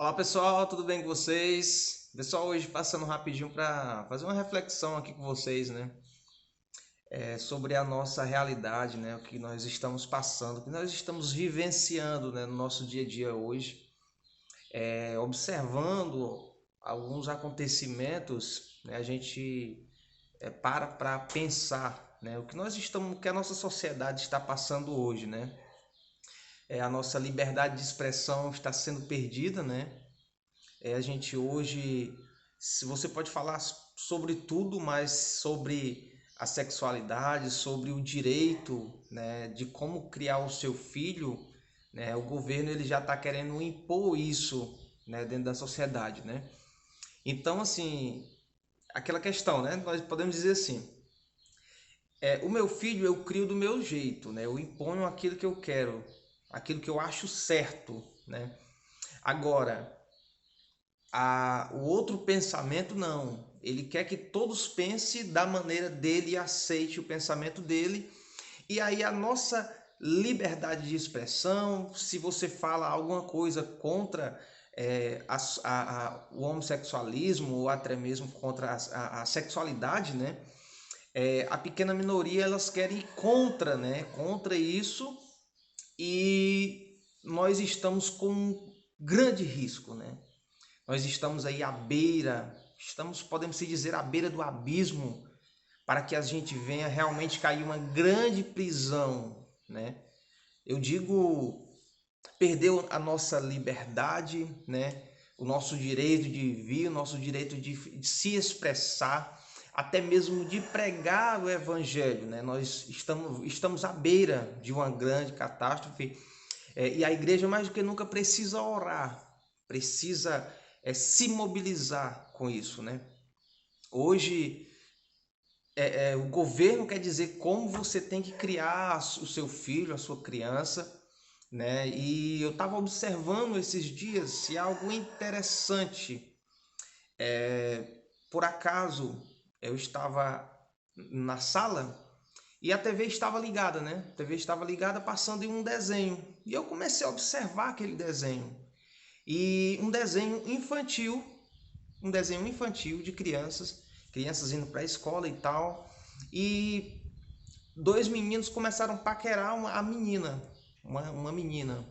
Olá pessoal, tudo bem com vocês? Pessoal, hoje passando rapidinho para fazer uma reflexão aqui com vocês, né? Sobre a nossa realidade, né? O que nós estamos passando, o que nós estamos vivenciando, né? No nosso dia a dia hoje, observando alguns acontecimentos, né? A gente para pensar, né? O que nós estamos, o que a nossa sociedade está passando hoje, né? A nossa liberdade de expressão está sendo perdida, né? A gente hoje, se você pode falar sobre tudo, mas sobre a sexualidade, sobre o direito, né, de como criar o seu filho, né, o governo ele já está querendo impor isso, né, dentro da sociedade, né? Então, assim, aquela questão, né? Nós podemos dizer assim, o meu filho eu crio do meu jeito, né? Eu imponho aquilo que eu quero, aquilo que eu acho certo, né? Agora, o outro pensamento não. Ele quer que todos pensem da maneira dele e aceite o pensamento dele. E aí a nossa liberdade de expressão, se você fala alguma coisa contra o homossexualismo ou até mesmo contra a sexualidade, né? A pequena minoria elas querem ir contra, né? Contra isso e nós estamos com um grande risco, né? Nós estamos aí à beira, podemos se dizer, à beira do abismo, para que a gente venha realmente cair uma grande prisão, né? Eu digo, perdeu a nossa liberdade, né? O nosso direito de vir, o nosso direito de se expressar, até mesmo de pregar o evangelho, né? Nós estamos à beira de uma grande catástrofe, e a igreja mais do que nunca precisa orar, precisa se mobilizar com isso, né? Hoje o governo quer dizer como você tem que criar o seu filho, a sua criança, né? E eu estava observando esses dias se algo interessante. Por acaso eu estava na sala e a TV estava ligada, né? A TV estava ligada passando em um desenho. E eu comecei a observar aquele desenho. E um desenho infantil de crianças indo para a escola e tal. E dois meninos começaram a paquerar a menina, uma menina,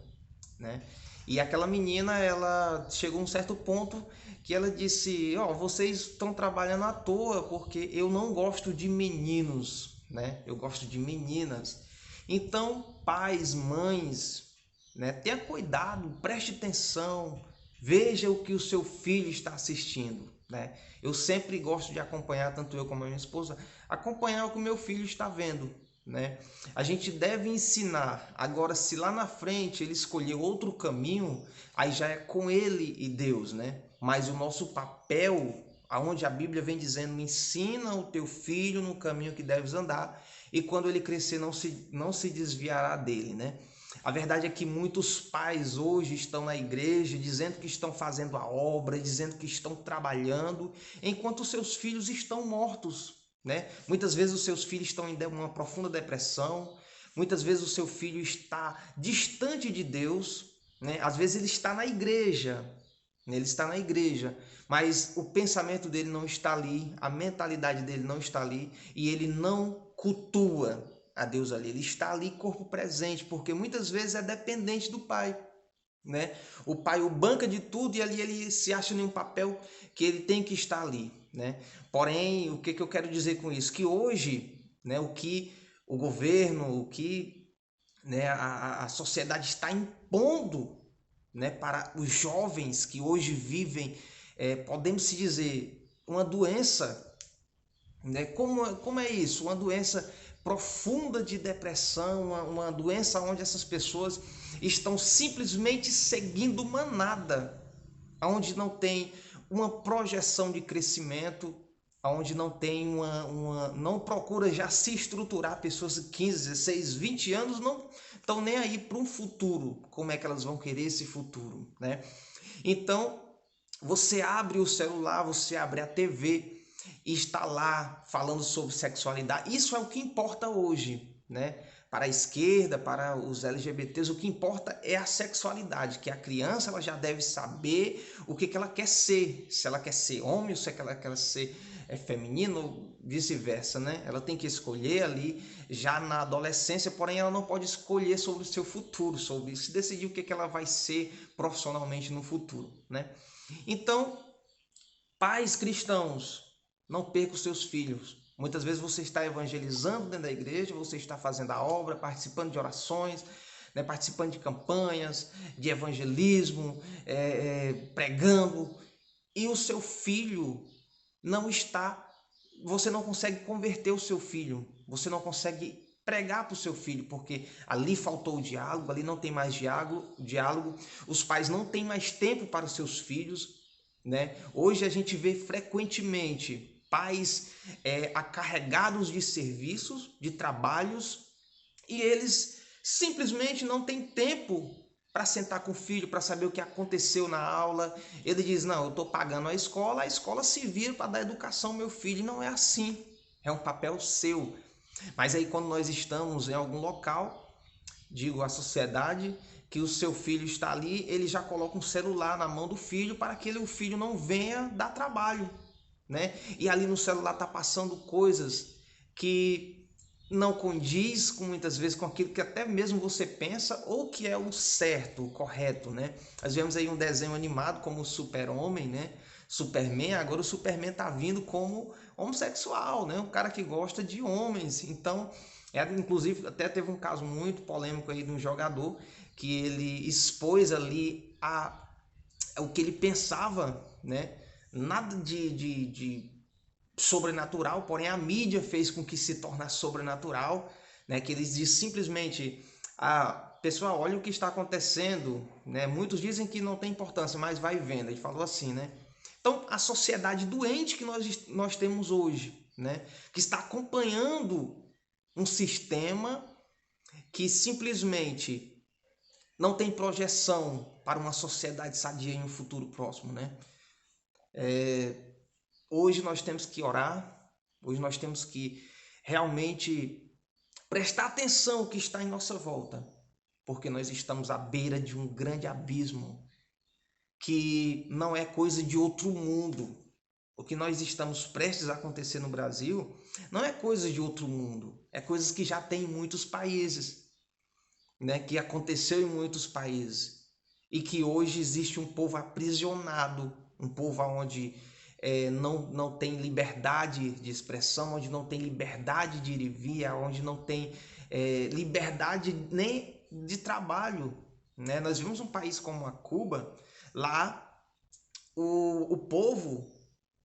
né? E aquela menina, ela chegou a um certo ponto que ela disse: ó, vocês estão trabalhando à toa porque eu não gosto de meninos, né? Eu gosto de meninas. Então, pais, mães, né? Tenha cuidado, preste atenção, veja o que o seu filho está assistindo, né? Eu sempre gosto de acompanhar, tanto eu como a minha esposa, acompanhar o que o meu filho está vendo, né? A gente deve ensinar. Agora, se lá na frente ele escolher outro caminho, aí já é com ele e Deus, né? Mas o nosso papel, aonde a Bíblia vem dizendo, ensina o teu filho no caminho que deves andar, e quando ele crescer não se desviará dele, né? A verdade é que muitos pais hoje estão na igreja dizendo que estão fazendo a obra, dizendo que estão trabalhando, enquanto seus filhos estão mortos, né? Muitas vezes os seus filhos estão em uma profunda depressão, muitas vezes o seu filho está distante de Deus, né? Às vezes ele está na igreja, né? Ele está na igreja, mas o pensamento dele não está ali, a mentalidade dele não está ali e ele não cultua a Deus ali. Ele está ali corpo presente, porque muitas vezes é dependente do pai, né? O pai o banca de tudo e ali ele se acha em um papel que ele tem que estar ali, né? Porém, o que eu quero dizer com isso? Que hoje, né, o que o governo, o que, né, a sociedade está impondo, né, para os jovens que hoje vivem, podemos se dizer, uma doença, né? Como é isso? Uma doença profunda de depressão, uma doença onde essas pessoas estão simplesmente seguindo manada, onde não tem uma projeção de crescimento, onde não tem não procura já se estruturar. Pessoas de 15, 16, 20 anos não estão nem aí para um futuro, como é que elas vão querer esse futuro, né? Então, você abre o celular, você abre a TV e está lá falando sobre sexualidade. Isso é o que importa hoje, né? para a esquerda, para os LGBTs, o que importa é a sexualidade, que a criança ela já deve saber o que ela quer ser, se ela quer ser homem ou se ela quer ser feminino ou vice-versa, né? Ela tem que escolher ali já na adolescência, porém ela não pode escolher sobre o seu futuro, sobre se decidir o que ela vai ser profissionalmente no futuro, né? Então, pais cristãos, não percam os seus filhos. Muitas vezes você está evangelizando dentro da igreja, você está fazendo a obra, participando de orações, né, participando de campanhas, de evangelismo, pregando, e o seu filho não está, você não consegue converter o seu filho, você não consegue pregar para o seu filho, porque ali faltou o diálogo, ali não tem mais diálogo, os pais não têm mais tempo para os seus filhos, né? Hoje a gente vê frequentemente pais acarregados de serviços, de trabalhos, e eles simplesmente não têm tempo para sentar com o filho, para saber o que aconteceu na aula. Ele diz, não, eu estou pagando a escola se vira para dar educação ao meu filho. E não é assim, é um papel seu. Mas aí quando nós estamos em algum local, digo a sociedade, que o seu filho está ali, ele já coloca um celular na mão do filho para que o filho não venha dar trabalho, né? E ali no celular está passando coisas que não condiz com muitas vezes com aquilo que até mesmo você pensa ou que é o certo, o correto, né? Nós vemos aí um desenho animado como o Super-Homem, né? Superman, agora o Superman está vindo como homossexual, né? Um cara que gosta de homens. Então, inclusive até teve um caso muito polêmico aí de um jogador que ele expôs ali o que ele pensava, né? Nada de sobrenatural, porém a mídia fez com que se tornasse sobrenatural, né? Que eles dizem simplesmente, pessoal, olha o que está acontecendo, né? Muitos dizem que não tem importância, mas vai vendo. Ele falou assim, né? Então, a sociedade doente que nós temos hoje, né? Que está acompanhando um sistema que simplesmente não tem projeção para uma sociedade sadia em um futuro próximo, né? Hoje nós temos que orar, hoje nós temos que realmente prestar atenção ao que está em nossa volta, porque nós estamos à beira de um grande abismo que não é coisa de outro mundo. O que nós estamos prestes a acontecer no Brasil não é coisa de outro mundo, é coisas que já tem em muitos países, né? Que aconteceu em muitos países e que hoje existe um povo aprisionado, um povo onde não tem liberdade de expressão, onde não tem liberdade de ir e vir, onde não tem liberdade nem de trabalho, né? Nós vimos um país como a Cuba, lá o povo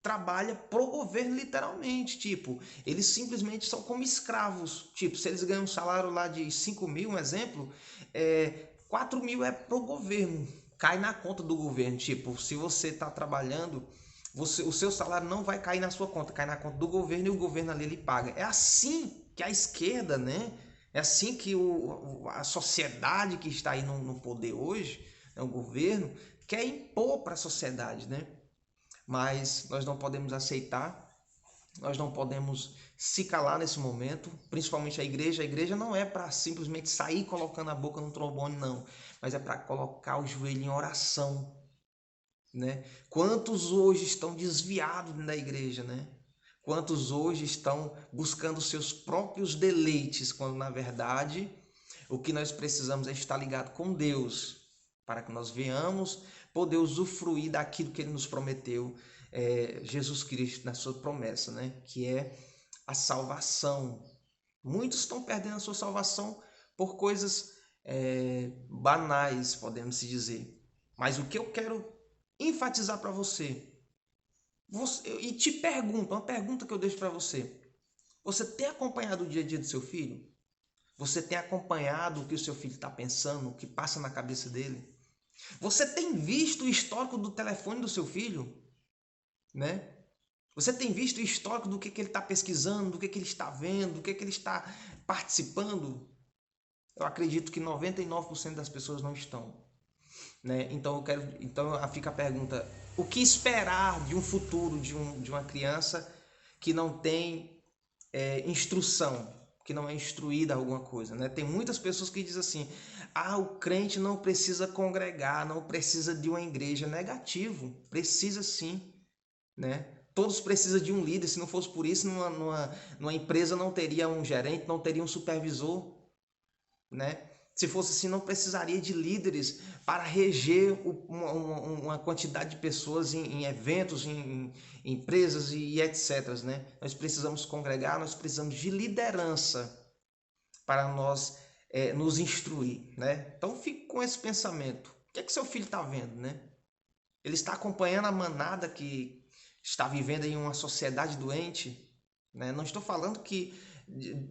trabalha pro governo literalmente, tipo, eles simplesmente são como escravos, tipo, se eles ganham um salário lá de 5 mil, um exemplo, 4 mil é pro governo, cai na conta do governo, tipo, se você tá trabalhando, o seu salário não vai cair na sua conta, cai na conta do governo e o governo ali ele paga. É assim que a esquerda, né? É assim que a sociedade que está aí no poder hoje, né, o governo, quer impor para a sociedade, né? Mas nós não podemos aceitar, nós não podemos se calar nesse momento, principalmente a igreja. A igreja não é para simplesmente sair colocando a boca no trombone, não, mas é para colocar o joelho em oração, né? Quantos hoje estão desviados da igreja, né? Quantos hoje estão buscando seus próprios deleites, quando na verdade o que nós precisamos é estar ligado com Deus, para que nós venhamos poder usufruir daquilo que Ele nos prometeu, Jesus Cristo, na sua promessa, né? Que é a salvação. Muitos estão perdendo a sua salvação por coisas banais, podemos se dizer. Mas o que eu quero enfatizar para você, e te pergunto, uma pergunta que eu deixo para você: você tem acompanhado o dia a dia do seu filho? Você tem acompanhado o que o seu filho está pensando, o que passa na cabeça dele? Você tem visto o histórico do telefone do seu filho, né? Você tem visto o histórico do que ele está pesquisando, do que ele está vendo, do que ele está participando? Eu acredito que 99% das pessoas não estão, né? Então fica a pergunta: o que esperar de um futuro de uma criança que não tem instrução, que não é instruída a alguma coisa, né? Tem muitas pessoas que dizem assim: ah, o crente não precisa congregar, não precisa de uma igreja. Negativo, precisa sim, né? Todos precisam de um líder. Se não fosse por isso, numa empresa não teria um gerente, não teria um supervisor, né? Se fosse assim, não precisaria de líderes para reger uma quantidade de pessoas em eventos, em empresas e etc, né? Nós precisamos congregar, nós precisamos de liderança para nós nos instruir, né? Então fique com esse pensamento. O que é que seu filho está vendo, né? Ele está acompanhando a manada que está vivendo em uma sociedade doente, né? Não estou falando que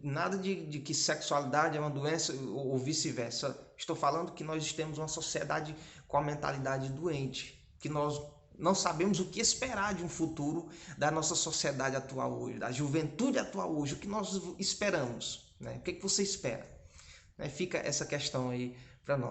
nada de que sexualidade é uma doença ou vice-versa. Estou falando que nós temos uma sociedade com a mentalidade doente, que nós não sabemos o que esperar de um futuro da nossa sociedade atual hoje, da juventude atual hoje. O que nós esperamos, né? O que você espera? Fica essa questão aí para nós.